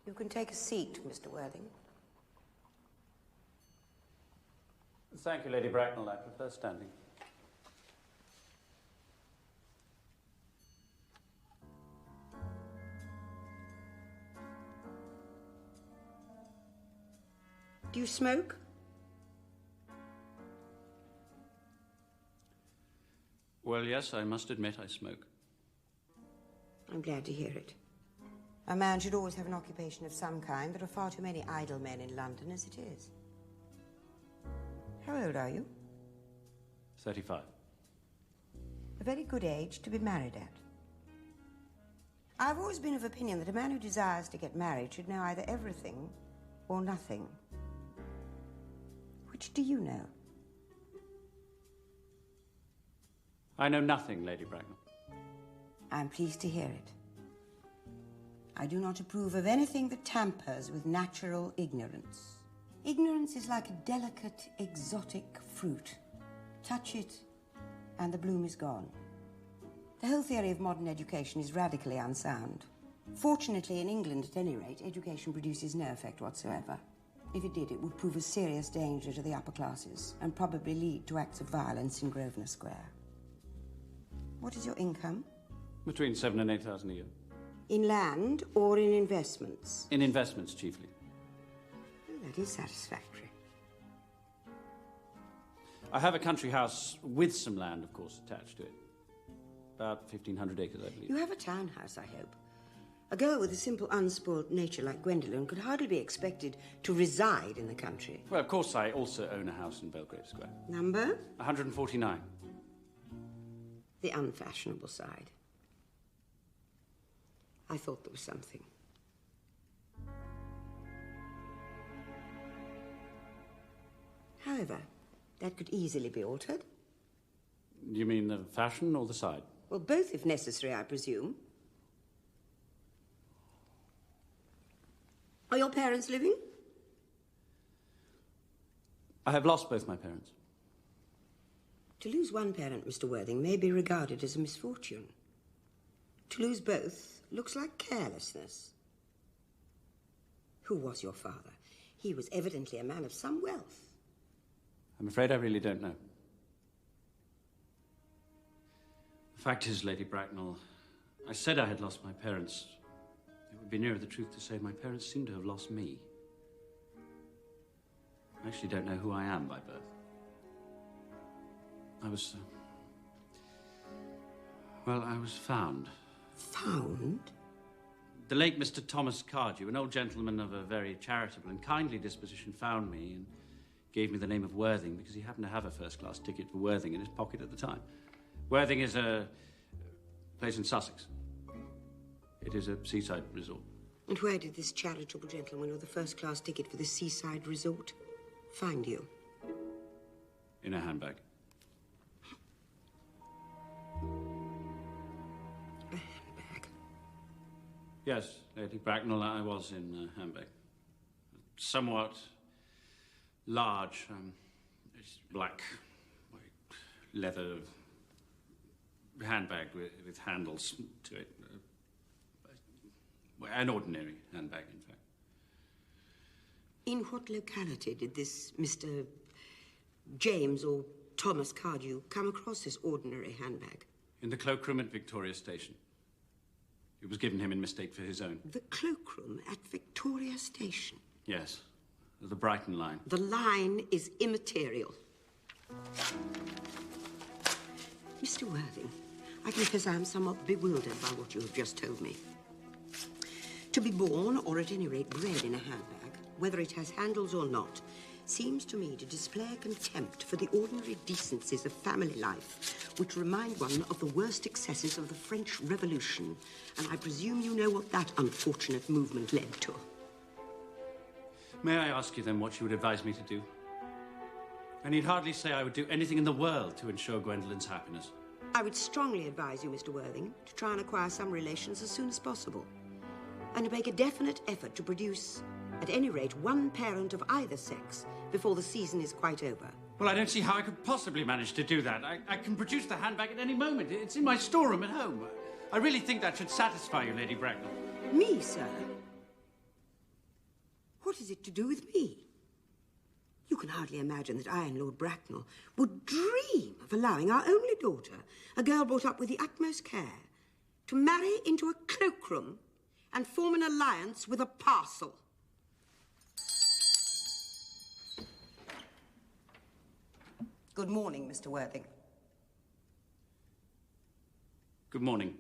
You can take a seat, Mr. Worthing. Thank you, Lady Bracknell. I prefer standing. Do you smoke? Well, yes, I must admit I smoke. I'm glad to hear it. A man should always have an occupation of some kind. There are far too many idle men in London as it is. How old are you? 35. A very good age to be married at. I've always been of opinion that a man who desires to get married should know either everything or nothing. Which do you know? I know nothing, Lady Bracknell. I'm pleased to hear it. I do not approve of anything that tampers with natural ignorance. Ignorance is like a delicate, exotic fruit. Touch it, and the bloom is gone. The whole theory of modern education is radically unsound. Fortunately, in England, at any rate, education produces no effect whatsoever. If it did, it would prove a serious danger to the upper classes and probably lead to acts of violence in Grosvenor Square. What is your income? Between 7,000 and 8,000 a year. In land or in investments? In investments, chiefly. Oh, that is satisfactory. I have a country house with some land, of course, attached to it. About 1,500 acres, I believe. You have a townhouse, I hope. A girl with a simple, unspoiled nature like Gwendolen could hardly be expected to reside in the country. Well, of course, I also own a house in Belgrave Square. Number? 149. The unfashionable side. I thought there was something. However, that could easily be altered. You mean the fashion or the side? Well, both if necessary, I presume. Are your parents living? I have lost both my parents. To lose one parent, Mr. Worthing, may be regarded as a misfortune. To lose both looks like carelessness. Who was your father? He was evidently a man of some wealth. I'm afraid I really don't know. The fact is, Lady Bracknell, I said I had lost my parents. It would be nearer the truth to say my parents seem to have lost me. I actually don't know who I am by birth. I was found. Found? The late Mr. Thomas Cardew, an old gentleman of a very charitable and kindly disposition, found me and gave me the name of Worthing because he happened to have a first-class ticket for Worthing in his pocket at the time. Worthing is a place in Sussex. It is a seaside resort. And where did this charitable gentleman with a first-class ticket for the seaside resort find you? In a handbag. A handbag? Yes, Lady Bracknell, I was in a handbag. Somewhat large, black leather handbag with handles to it. An ordinary handbag, in fact. In what locality did this Mr. James or Thomas Cardew come across this ordinary handbag? In the cloakroom at Victoria Station. It was given him in mistake for his own. The cloakroom at Victoria Station? Yes. The Brighton line. The line is immaterial. Mr. Worthing, I confess I am somewhat bewildered by what you have just told me. To be born, or at any rate bred in a handbag, whether it has handles or not, seems to me to display a contempt for the ordinary decencies of family life, which remind one of the worst excesses of the French Revolution. And I presume you know what that unfortunate movement led to. May I ask you then what you would advise me to do? I need hardly say I would do anything in the world to ensure Gwendolen's happiness. I would strongly advise you, Mr. Worthing, to try and acquire some relations as soon as possible. And to make a definite effort to produce, at any rate, one parent of either sex before the season is quite over. Well, I don't see how I could possibly manage to do that. I can produce the handbag at any moment. It's in my storeroom at home. I really think that should satisfy you, Lady Bracknell. Me, sir? What is it to do with me? You can hardly imagine that I and Lord Bracknell would dream of allowing our only daughter, a girl brought up with the utmost care, to marry into a cloakroom and form an alliance with a parcel. Good morning, Mr. Worthing. Good morning.